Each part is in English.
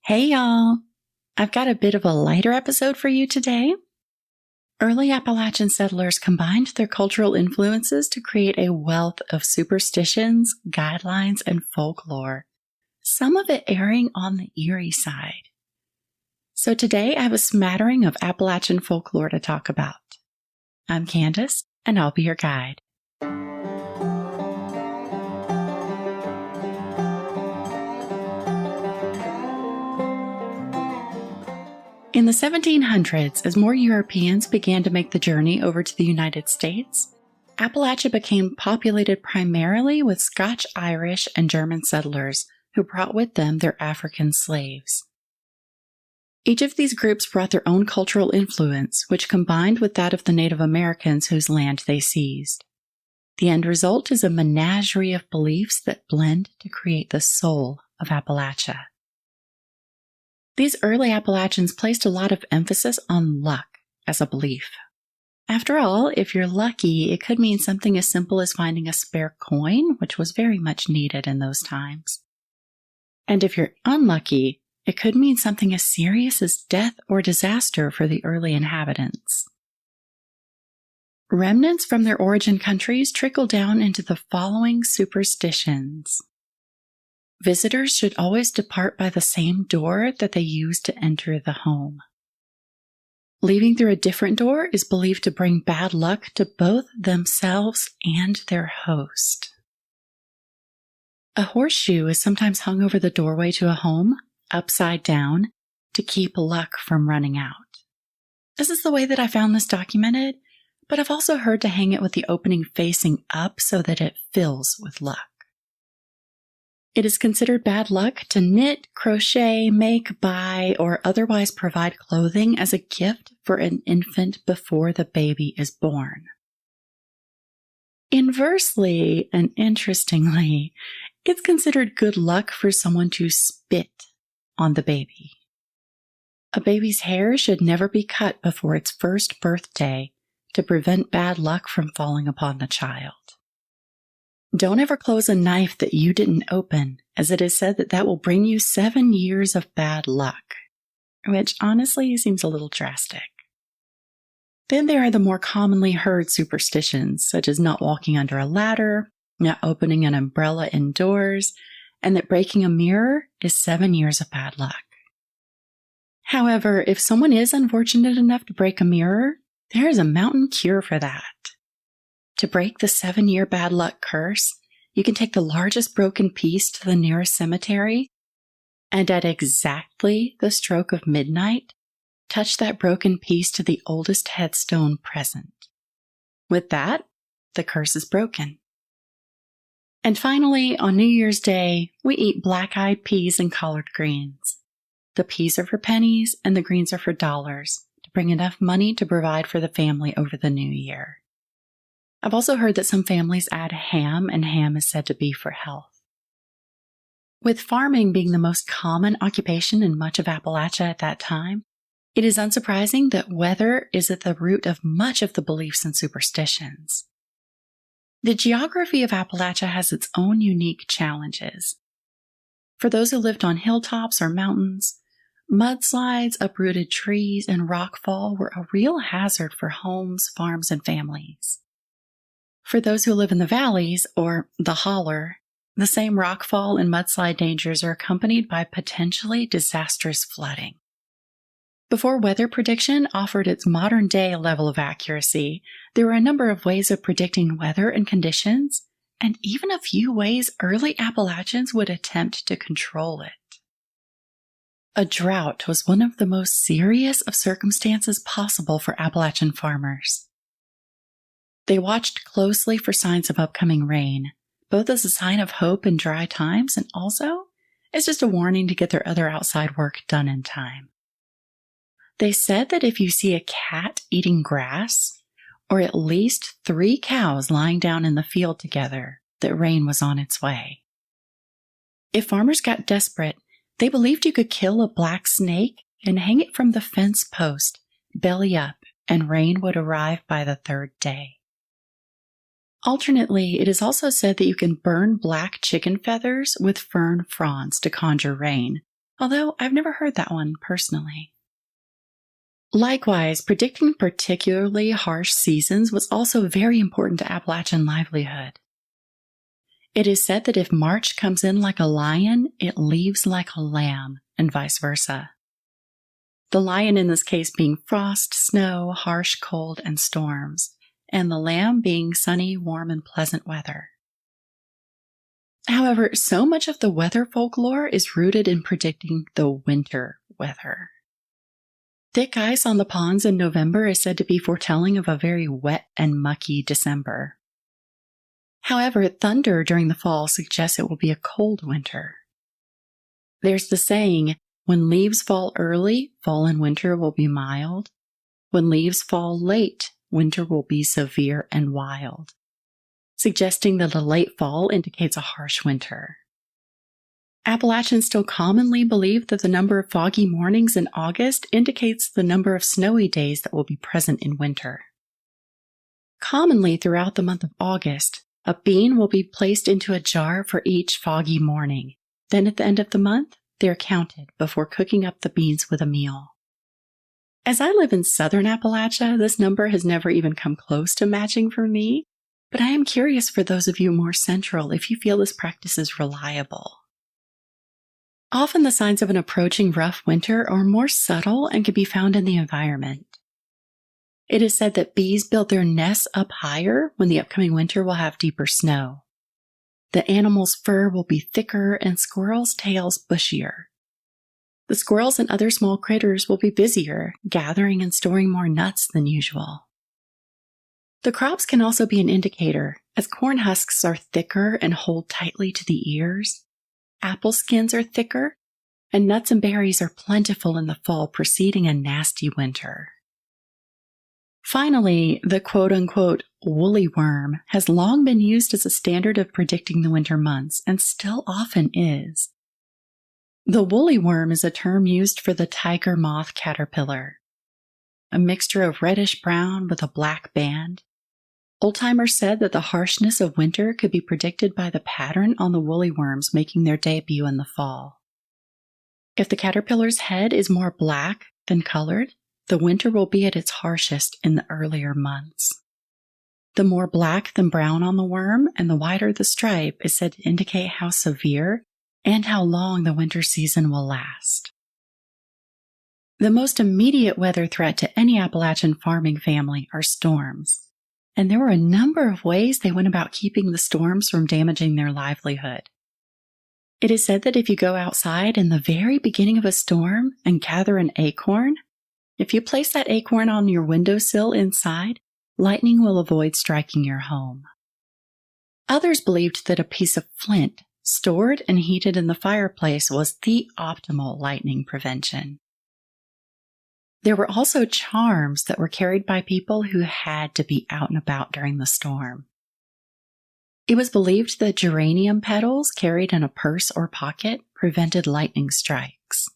Hey y'all! I've got a bit of a lighter episode for you today. Early Appalachian settlers combined their cultural influences to create a wealth of superstitions, guidelines, and folklore, some of it erring on the eerie side. So today I have a smattering of Appalachian folklore to talk about. I'm Candace, and I'll be your guide. In the 1700s, as more Europeans began to make the journey over to the United States, Appalachia became populated primarily with Scotch-Irish and German settlers who brought with them their African slaves. Each of these groups brought their own cultural influence, which combined with that of the Native Americans whose land they seized. The end result is a menagerie of beliefs that blend to create the soul of Appalachia. These early Appalachians placed a lot of emphasis on luck as a belief. After all, if you're lucky, it could mean something as simple as finding a spare coin, which was very much needed in those times. And if you're unlucky, it could mean something as serious as death or disaster for the early inhabitants. Remnants from their origin countries trickle down into the following superstitions. Visitors should always depart by the same door that they used to enter the home. Leaving through a different door is believed to bring bad luck to both themselves and their host. A horseshoe is sometimes hung over the doorway to a home, upside down, to keep luck from running out. This is the way that I found this documented, but I've also heard to hang it with the opening facing up so that it fills with luck. It is considered bad luck to knit, crochet, make, buy, or otherwise provide clothing as a gift for an infant before the baby is born. Inversely, and interestingly, it's considered good luck for someone to spit on the baby. A baby's hair should never be cut before its first birthday to prevent bad luck from falling upon the child. Don't ever close a knife that you didn't open, as it is said that that will bring you 7 years of bad luck, which honestly seems a little drastic. Then there are the more commonly heard superstitions, such as not walking under a ladder, not opening an umbrella indoors, and that breaking a mirror is 7 years of bad luck. However, if someone is unfortunate enough to break a mirror, there is a mountain cure for that. To break the 7-year bad luck curse, you can take the largest broken piece to the nearest cemetery, and at exactly the stroke of midnight, touch that broken piece to the oldest headstone present. With that, the curse is broken. And finally, on New Year's Day, we eat black-eyed peas and collard greens. The peas are for pennies and the greens are for dollars, to bring enough money to provide for the family over the new year. I've also heard that some families add ham, and ham is said to be for health. With farming being the most common occupation in much of Appalachia at that time, it is unsurprising that weather is at the root of much of the beliefs and superstitions. The geography of Appalachia has its own unique challenges. For those who lived on hilltops or mountains, mudslides, uprooted trees, and rockfall were a real hazard for homes, farms, and families. For those who live in the valleys, or the holler, the same rockfall and mudslide dangers are accompanied by potentially disastrous flooding. Before weather prediction offered its modern-day level of accuracy, there were a number of ways of predicting weather and conditions, and even a few ways early Appalachians would attempt to control it. A drought was one of the most serious of circumstances possible for Appalachian farmers. They watched closely for signs of upcoming rain, both as a sign of hope in dry times and also as just a warning to get their other outside work done in time. They said that if you see a cat eating grass, or at least 3 cows lying down in the field together, that rain was on its way. If farmers got desperate, they believed you could kill a black snake and hang it from the fence post, belly up, and rain would arrive by the 3rd day. Alternately, it is also said that you can burn black chicken feathers with fern fronds to conjure rain, although I've never heard that one personally. Likewise, predicting particularly harsh seasons was also very important to Appalachian livelihood. It is said that if March comes in like a lion, it leaves like a lamb, and vice versa. The lion in this case being frost, snow, harsh cold, and storms, and the lamb being sunny, warm, and pleasant weather. However, so much of the weather folklore is rooted in predicting the winter weather. Thick ice on the ponds in November is said to be foretelling of a very wet and mucky December. However, thunder during the fall suggests it will be a cold winter. There's the saying, when leaves fall early, fall and winter will be mild. When leaves fall late, winter will be severe and wild, suggesting that a late fall indicates a harsh winter. Appalachians still commonly believe that the number of foggy mornings in August indicates the number of snowy days that will be present in winter. Commonly throughout the month of August, a bean will be placed into a jar for each foggy morning. Then at the end of the month, they are counted before cooking up the beans with a meal. As I live in southern Appalachia, this number has never even come close to matching for me, but I am curious for those of you more central if you feel this practice is reliable. Often the signs of an approaching rough winter are more subtle and can be found in the environment. It is said that bees build their nests up higher when the upcoming winter will have deeper snow. The animal's fur will be thicker and squirrels' tails bushier. The squirrels and other small critters will be busier, gathering and storing more nuts than usual. The crops can also be an indicator, as corn husks are thicker and hold tightly to the ears. Apple skins are thicker, and nuts and berries are plentiful in the fall preceding a nasty winter. Finally, the quote-unquote woolly worm has long been used as a standard of predicting the winter months, and still often is. The woolly worm is a term used for the tiger moth caterpillar, a mixture of reddish-brown with a black band. Old-timers said that the harshness of winter could be predicted by the pattern on the woolly worms making their debut in the fall. If the caterpillar's head is more black than colored, the winter will be at its harshest in the earlier months. The more black than brown on the worm and the wider the stripe is said to indicate how severe and how long the winter season will last. The most immediate weather threat to any Appalachian farming family are storms, and there were a number of ways they went about keeping the storms from damaging their livelihood. It is said that if you go outside in the very beginning of a storm and gather an acorn, if you place that acorn on your windowsill inside, lightning will avoid striking your home. Others believed that a piece of flint stored and heated in the fireplace was the optimal lightning prevention. There were also charms that were carried by people who had to be out and about during the storm. It was believed that geranium petals carried in a purse or pocket prevented lightning strikes.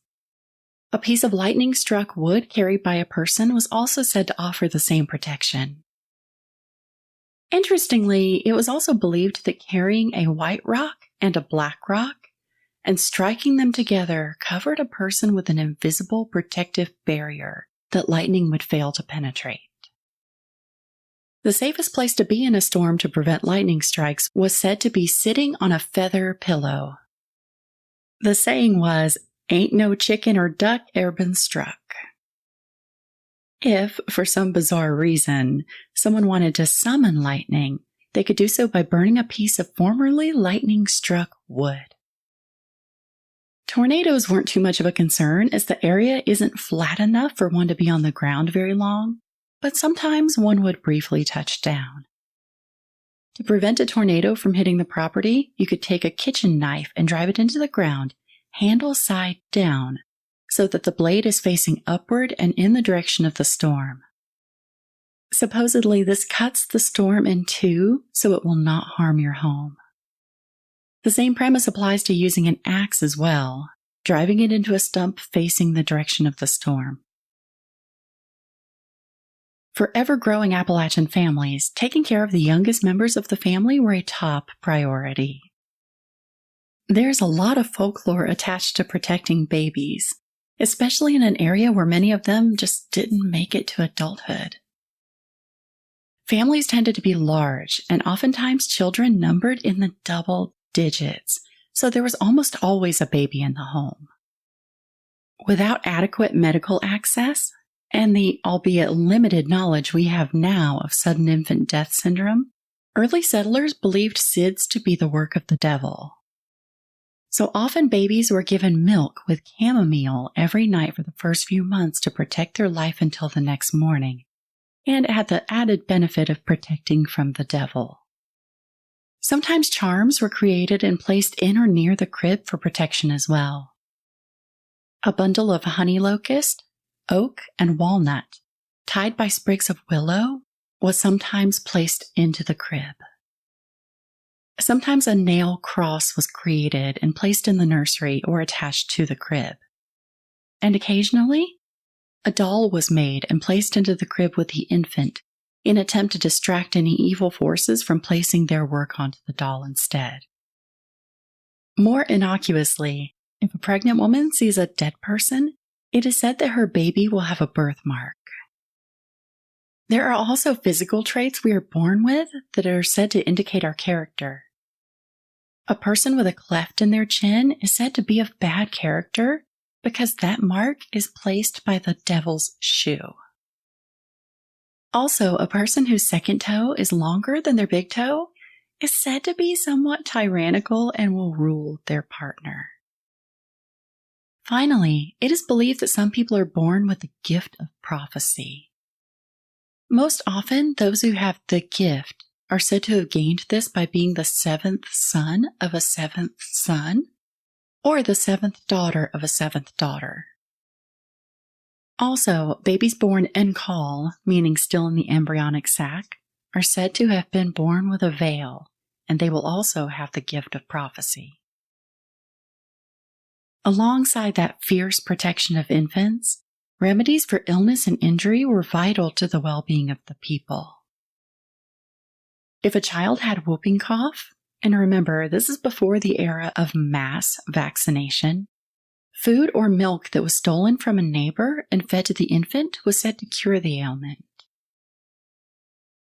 A piece of lightning-struck wood carried by a person was also said to offer the same protection. Interestingly, it was also believed that carrying a white rock and a black rock and striking them together covered a person with an invisible protective barrier that lightning would fail to penetrate. The safest place to be in a storm to prevent lightning strikes was said to be sitting on a feather pillow. The saying was, "Ain't no chicken or duck e'er been struck." If, for some bizarre reason, someone wanted to summon lightning, they could do so by burning a piece of formerly lightning-struck wood. Tornadoes weren't too much of a concern as the area isn't flat enough for one to be on the ground very long, but sometimes one would briefly touch down. To prevent a tornado from hitting the property, you could take a kitchen knife and drive it into the ground, handle side down, so that the blade is facing upward and in the direction of the storm. Supposedly, this cuts the storm in two so it will not harm your home. The same premise applies to using an axe as well, driving it into a stump facing the direction of the storm. For ever-growing Appalachian families, taking care of the youngest members of the family were a top priority. There's a lot of folklore attached to protecting babies, especially in an area where many of them just didn't make it to adulthood. Families tended to be large, and oftentimes children numbered in the double digits, so there was almost always a baby in the home. Without adequate medical access, and the albeit limited knowledge we have now of sudden infant death syndrome, early settlers believed SIDS to be the work of the devil. So often babies were given milk with chamomile every night for the first few months to protect their life until the next morning, and had the added benefit of protecting from the devil. Sometimes charms were created and placed in or near the crib for protection as well. A bundle of honey locust, oak, and walnut, tied by sprigs of willow, was sometimes placed into the crib. Sometimes a nail cross was created and placed in the nursery or attached to the crib. And occasionally, a doll was made and placed into the crib with the infant in an attempt to distract any evil forces from placing their work onto the doll instead. More innocuously, if a pregnant woman sees a dead person, it is said that her baby will have a birthmark. There are also physical traits we are born with that are said to indicate our character. A person with a cleft in their chin is said to be of bad character because that mark is placed by the devil's shoe. Also, a person whose second toe is longer than their big toe is said to be somewhat tyrannical and will rule their partner. Finally, it is believed that some people are born with the gift of prophecy. Most often, those who have the gift are said to have gained this by being the seventh son of a seventh son, or the seventh daughter of a seventh daughter. Also, babies born encall, meaning still in the embryonic sac, are said to have been born with a veil, and they will also have the gift of prophecy. Alongside that fierce protection of infants, remedies for illness and injury were vital to the well-being of the people. If a child had whooping cough, and remember, this is before the era of mass vaccination, food or milk that was stolen from a neighbor and fed to the infant was said to cure the ailment.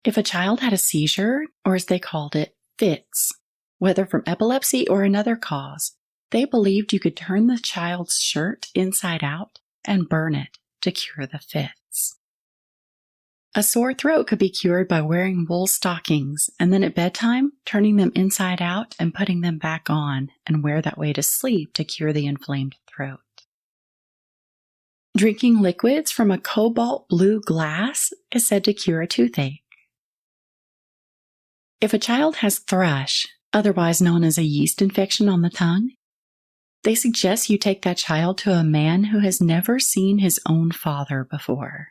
If a child had a seizure, or as they called it, fits, whether from epilepsy or another cause, they believed you could turn the child's shirt inside out and burn it to cure the fits. A sore throat could be cured by wearing wool stockings and then at bedtime turning them inside out and putting them back on and wear that way to sleep to cure the inflamed throat. Drinking liquids from a cobalt blue glass is said to cure a toothache. If a child has thrush, otherwise known as a yeast infection on the tongue, they suggest you take that child to a man who has never seen his own father before.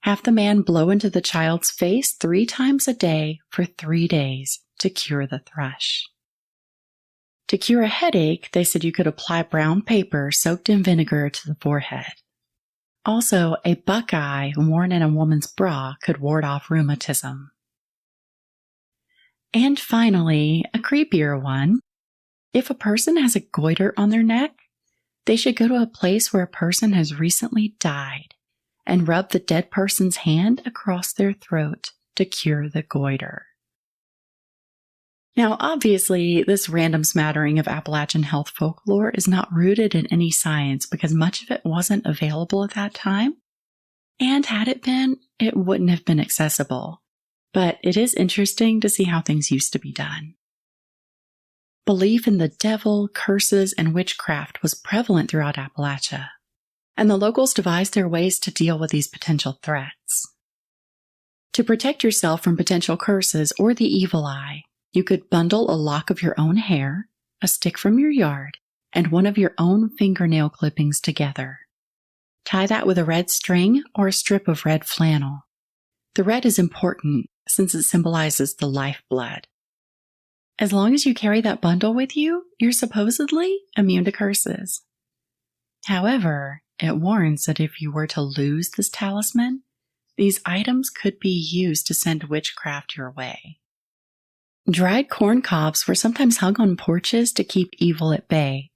Have the man blow into the child's face 3 times a day for 3 days to cure the thrush. To cure a headache, they said you could apply brown paper soaked in vinegar to the forehead. Also, a buckeye worn in a woman's bra could ward off rheumatism. And finally, a creepier one. If a person has a goiter on their neck, they should go to a place where a person has recently died and rub the dead person's hand across their throat to cure the goiter. Now, obviously, this random smattering of Appalachian health folklore is not rooted in any science because much of it wasn't available at that time, and had it been, it wouldn't have been accessible. But it is interesting to see how things used to be done. Belief in the devil, curses, and witchcraft was prevalent throughout Appalachia, and the locals devised their ways to deal with these potential threats. To protect yourself from potential curses or the evil eye, you could bundle a lock of your own hair, a stick from your yard, and one of your own fingernail clippings together. Tie that with a red string or a strip of red flannel. The red is important since it symbolizes the lifeblood. As long as you carry that bundle with you, you're supposedly immune to curses. However, it warns that if you were to lose this talisman, these items could be used to send witchcraft your way. Dried corn cobs were sometimes hung on porches to keep evil at bay,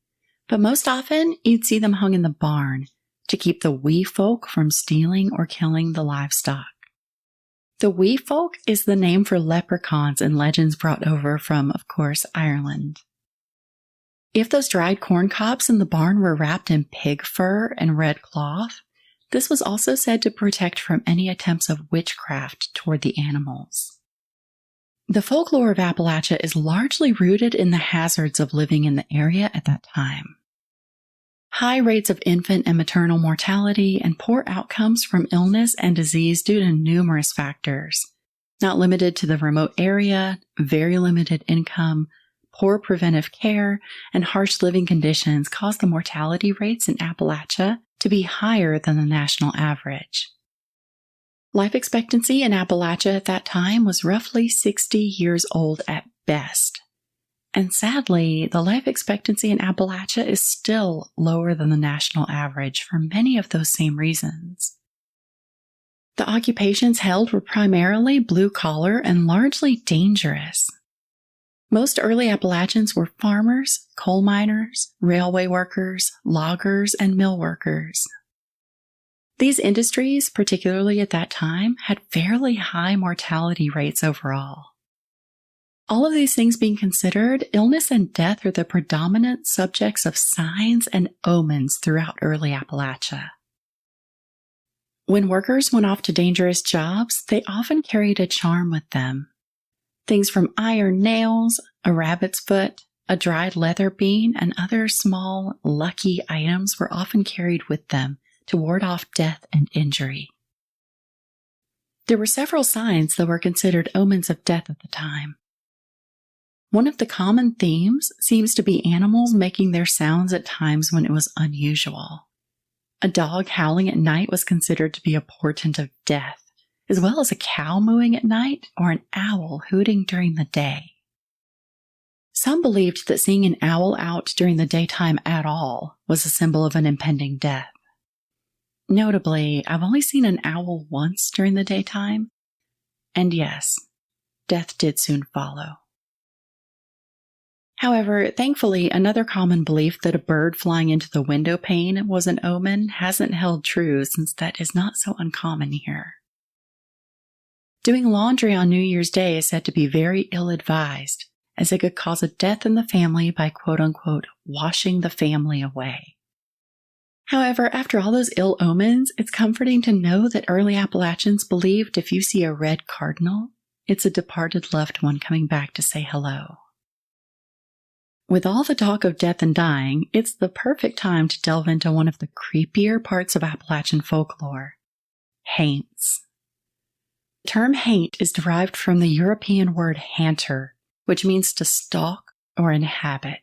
but most often you'd see them hung in the barn to keep the wee folk from stealing or killing the livestock. The wee folk is the name for leprechauns in legends brought over from, of course, Ireland. If those dried corn cobs in the barn were wrapped in pig fur and red cloth, this was also said to protect from any attempts of witchcraft toward the animals. The folklore of Appalachia is largely rooted in the hazards of living in the area at that time. High rates of infant and maternal mortality and poor outcomes from illness and disease due to numerous factors, not limited to the remote area, very limited income, poor preventive care, and harsh living conditions caused the mortality rates in Appalachia to be higher than the national average. Life expectancy in Appalachia at that time was roughly 60 years old at best. And sadly, the life expectancy in Appalachia is still lower than the national average for many of those same reasons. The occupations held were primarily blue-collar and largely dangerous. Most early Appalachians were farmers, coal miners, railway workers, loggers, and mill workers. These industries, particularly at that time, had fairly high mortality rates overall. All of these things being considered, illness and death are the predominant subjects of signs and omens throughout early Appalachia. When workers went off to dangerous jobs, they often carried a charm with them. Things from iron nails, a rabbit's foot, a dried leather bean, and other small, lucky items were often carried with them to ward off death and injury. There were several signs that were considered omens of death at the time. One of the common themes seems to be animals making their sounds at times when it was unusual. A dog howling at night was considered to be a portent of death, as well as a cow mooing at night or an owl hooting during the day. Some believed that seeing an owl out during the daytime at all was a symbol of an impending death. Notably, I've only seen an owl once during the daytime, and yes, death did soon follow. However, thankfully, another common belief that a bird flying into the window pane was an omen hasn't held true, since that is not so uncommon here. Doing laundry on New Year's Day is said to be very ill-advised, as it could cause a death in the family by quote-unquote washing the family away. However, after all those ill omens, it's comforting to know that early Appalachians believed if you see a red cardinal, it's a departed loved one coming back to say hello. With all the talk of death and dying, it's the perfect time to delve into one of the creepier parts of Appalachian folklore, haints. The term haint is derived from the European word hanter, which means to stalk or inhabit.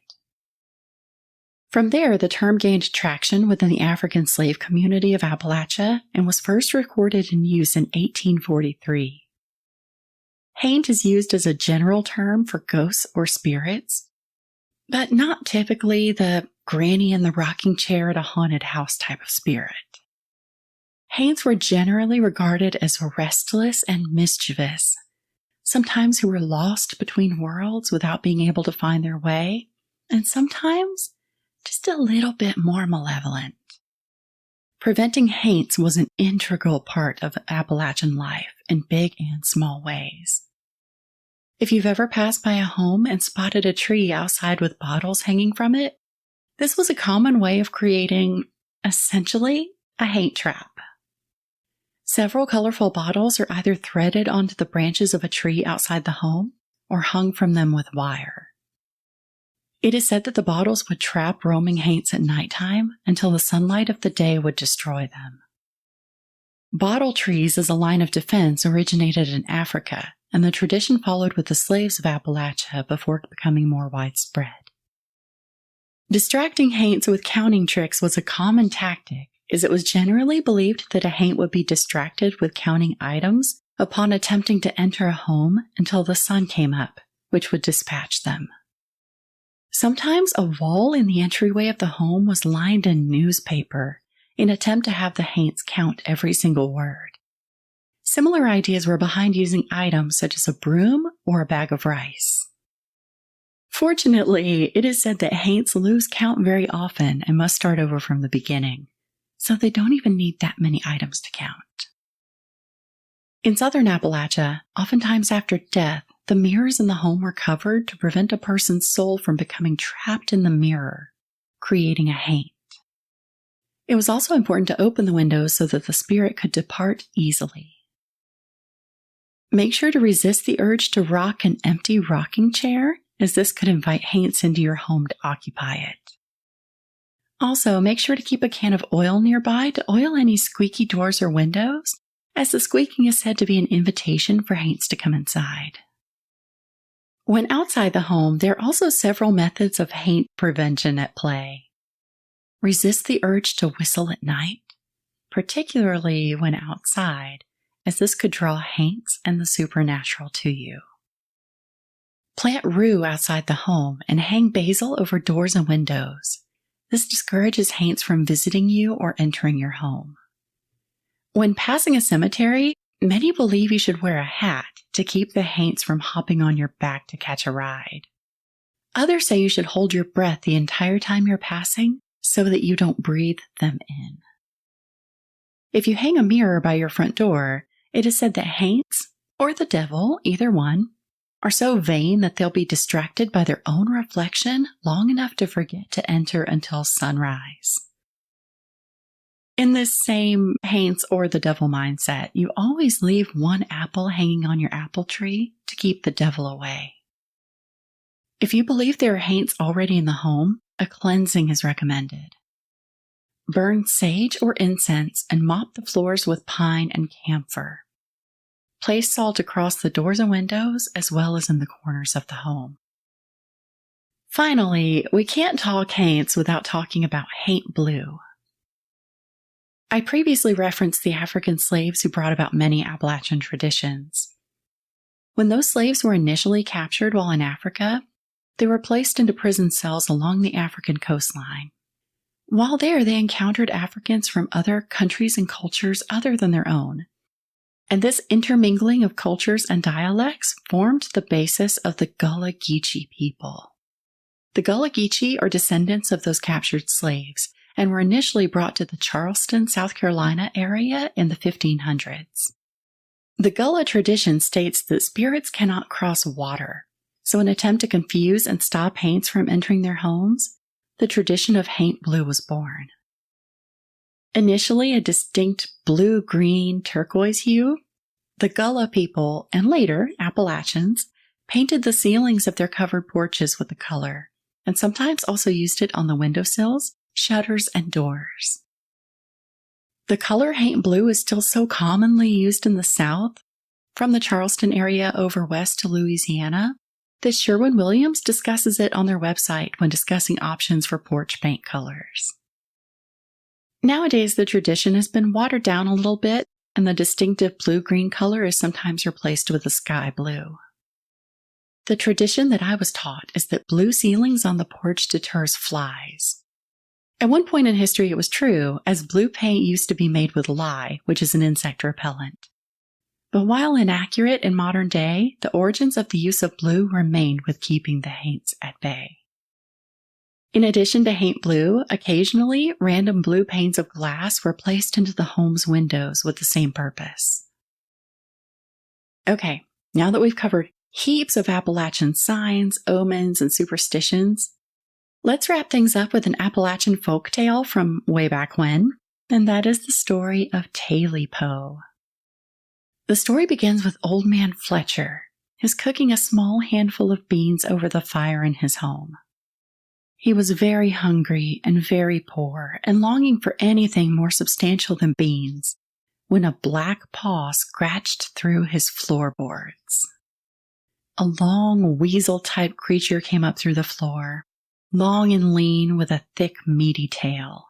From there, the term gained traction within the African slave community of Appalachia and was first recorded in use in 1843. Haint is used as a general term for ghosts or spirits, but not typically the granny in the rocking chair at a haunted house type of spirit. Haints were generally regarded as restless and mischievous, sometimes who were lost between worlds without being able to find their way, and sometimes just a little bit more malevolent. Preventing haints was an integral part of Appalachian life in big and small ways. If you've ever passed by a home and spotted a tree outside with bottles hanging from it, this was a common way of creating, essentially, a haint trap. Several colorful bottles are either threaded onto the branches of a tree outside the home or hung from them with wire. It is said that the bottles would trap roaming haints at nighttime until the sunlight of the day would destroy them. Bottle trees as a line of defense originated in Africa, and the tradition followed with the slaves of Appalachia before becoming more widespread. Distracting haints with counting tricks was a common tactic, as it was generally believed that a haint would be distracted with counting items upon attempting to enter a home until the sun came up, which would dispatch them. Sometimes a wall in the entryway of the home was lined in newspaper in an attempt to have the haints count every single word. Similar ideas were behind using items such as a broom or a bag of rice. Fortunately, it is said that haints lose count very often and must start over from the beginning, so they don't even need that many items to count. In southern Appalachia, oftentimes after death, the mirrors in the home were covered to prevent a person's soul from becoming trapped in the mirror, creating a haint. It was also important to open the windows so that the spirit could depart easily. Make sure to resist the urge to rock an empty rocking chair, as this could invite haints into your home to occupy it. Also, make sure to keep a can of oil nearby to oil any squeaky doors or windows, as the squeaking is said to be an invitation for haints to come inside. When outside the home, there are also several methods of haint prevention at play. Resist the urge to whistle at night, particularly when outside, as this could draw haints and the supernatural to you. Plant rue outside the home and hang basil over doors and windows. This discourages haints from visiting you or entering your home. When passing a cemetery, many believe you should wear a hat to keep the haints from hopping on your back to catch a ride. Others say you should hold your breath the entire time you're passing so that you don't breathe them in. If you hang a mirror by your front door, it is said that haints, or the devil, either one, are so vain that they'll be distracted by their own reflection long enough to forget to enter until sunrise. In this same haints or the devil mindset, you always leave one apple hanging on your apple tree to keep the devil away. If you believe there are haints already in the home, a cleansing is recommended. Burn sage or incense and mop the floors with pine and camphor. Place salt across the doors and windows as well as in the corners of the home. Finally, we can't talk haints without talking about haint blue. I previously referenced the African slaves who brought about many Appalachian traditions. When those slaves were initially captured while in Africa, they were placed into prison cells along the African coastline. While there, they encountered Africans from other countries and cultures other than their own. And this intermingling of cultures and dialects formed the basis of the Gullah Geechee people. The Gullah Geechee are descendants of those captured slaves, and were initially brought to the Charleston, South Carolina area in the 1500s. The Gullah tradition states that spirits cannot cross water, so in an attempt to confuse and stop haints from entering their homes, the tradition of haint blue was born. Initially a distinct blue-green turquoise hue, the Gullah people, and later Appalachians, painted the ceilings of their covered porches with the color, and sometimes also used it on the windowsills, shutters, and doors. The color haint blue is still so commonly used in the South, from the Charleston area over west to Louisiana, that Sherwin-Williams discusses it on their website when discussing options for porch paint colors. Nowadays, the tradition has been watered down a little bit, and the distinctive blue-green color is sometimes replaced with a sky blue. The tradition that I was taught is that blue ceilings on the porch deters flies. At one point in history, it was true, as blue paint used to be made with lye, which is an insect repellent. But while inaccurate in modern day, the origins of the use of blue remained with keeping the haints at bay. In addition to haint blue, occasionally random blue panes of glass were placed into the home's windows with the same purpose. Okay, now that we've covered heaps of Appalachian signs, omens, and superstitions, let's wrap things up with an Appalachian folktale from way back when, and that is the story of Taley-Po. The story begins with Old Man Fletcher, who's cooking a small handful of beans over the fire in his home. He was very hungry and very poor and longing for anything more substantial than beans when a black paw scratched through his floorboards. A long weasel-type creature came up through the floor, long and lean with a thick, meaty tail.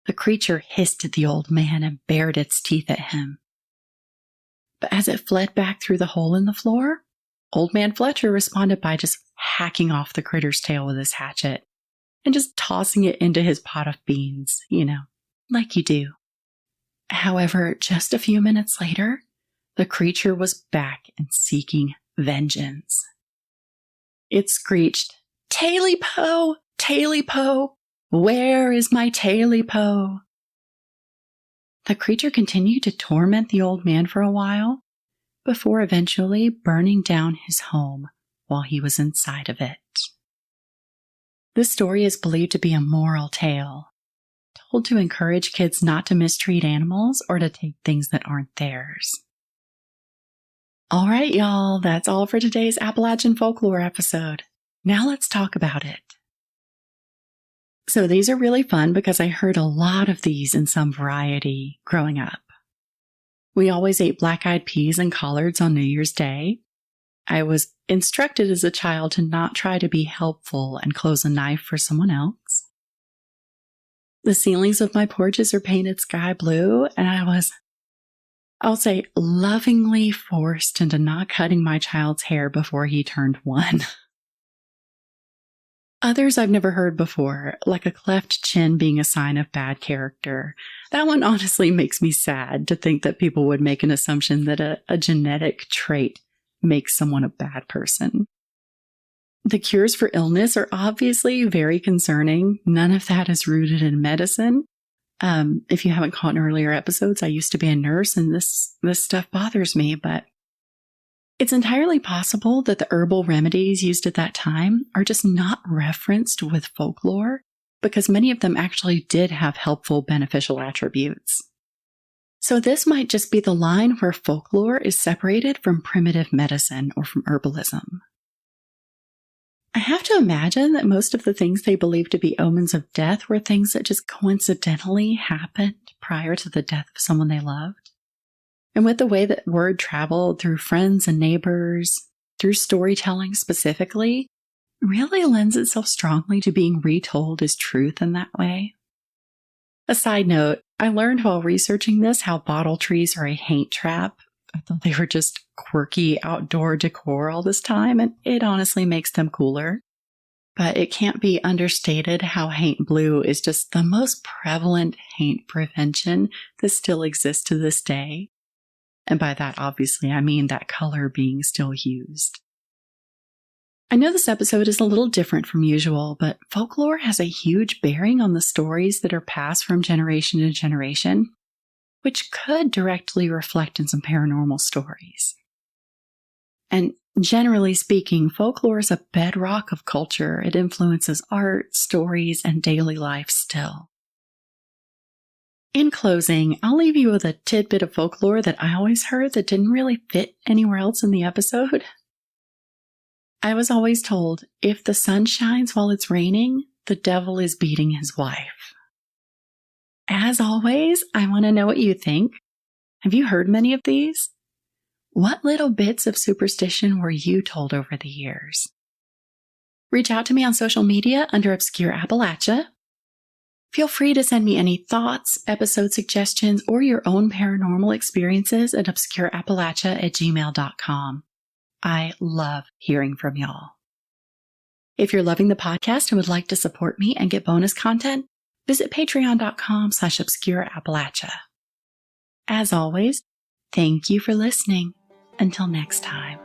The creature hissed at the old man and bared its teeth at him. But as it fled back through the hole in the floor, Old Man Fletcher responded by just hacking off the critter's tail with his hatchet and just tossing it into his pot of beans, like you do. However, just a few minutes later, the creature was back and seeking vengeance. It screeched, "Taily-po! Taily-po! Where is my Taily-po?" The creature continued to torment the old man for a while, before eventually burning down his home while he was inside of it. This story is believed to be a moral tale, told to encourage kids not to mistreat animals or to take things that aren't theirs. All right, y'all, that's all for today's Appalachian Folklore episode. Now let's talk about it. So these are really fun because I heard a lot of these in some variety growing up. We always ate black-eyed peas and collards on New Year's Day. I was instructed as a child to not try to be helpful and close a knife for someone else. The ceilings of my porches are painted sky blue, and I'll say, lovingly forced into not cutting my child's hair before he turned 1. Others I've never heard before, like a cleft chin being a sign of bad character. That one honestly makes me sad to think that people would make an assumption that a genetic trait makes someone a bad person. The cures for illness are obviously very concerning. None of that is rooted in medicine. If you haven't caught in earlier episodes, I used to be a nurse and this stuff bothers me, but it's entirely possible that the herbal remedies used at that time are just not referenced with folklore because many of them actually did have helpful, beneficial attributes. So this might just be the line where folklore is separated from primitive medicine or from herbalism. I have to imagine that most of the things they believed to be omens of death were things that just coincidentally happened prior to the death of someone they loved. And with the way that word traveled through friends and neighbors, through storytelling specifically, really lends itself strongly to being retold as truth in that way. A side note, I learned while researching this how bottle trees are a haint trap. I thought they were just quirky outdoor decor all this time, and it honestly makes them cooler. But it can't be understated how haint blue is just the most prevalent haint prevention that still exists to this day. And by that, obviously, I mean that color being still used. I know this episode is a little different from usual, but folklore has a huge bearing on the stories that are passed from generation to generation, which could directly reflect in some paranormal stories. And generally speaking, folklore is a bedrock of culture. It influences art, stories, and daily life still. In closing, I'll leave you with a tidbit of folklore that I always heard that didn't really fit anywhere else in the episode. I was always told, if the sun shines while it's raining, the devil is beating his wife. As always, I want to know what you think. Have you heard many of these? What little bits of superstition were you told over the years? Reach out to me on social media under obscureappalachia. Feel free to send me any thoughts, episode suggestions, or your own paranormal experiences at obscureappalachia@gmail.com. I love hearing from y'all. If you're loving the podcast and would like to support me and get bonus content, visit patreon.com/obscureappalachia. As always, thank you for listening. Until next time.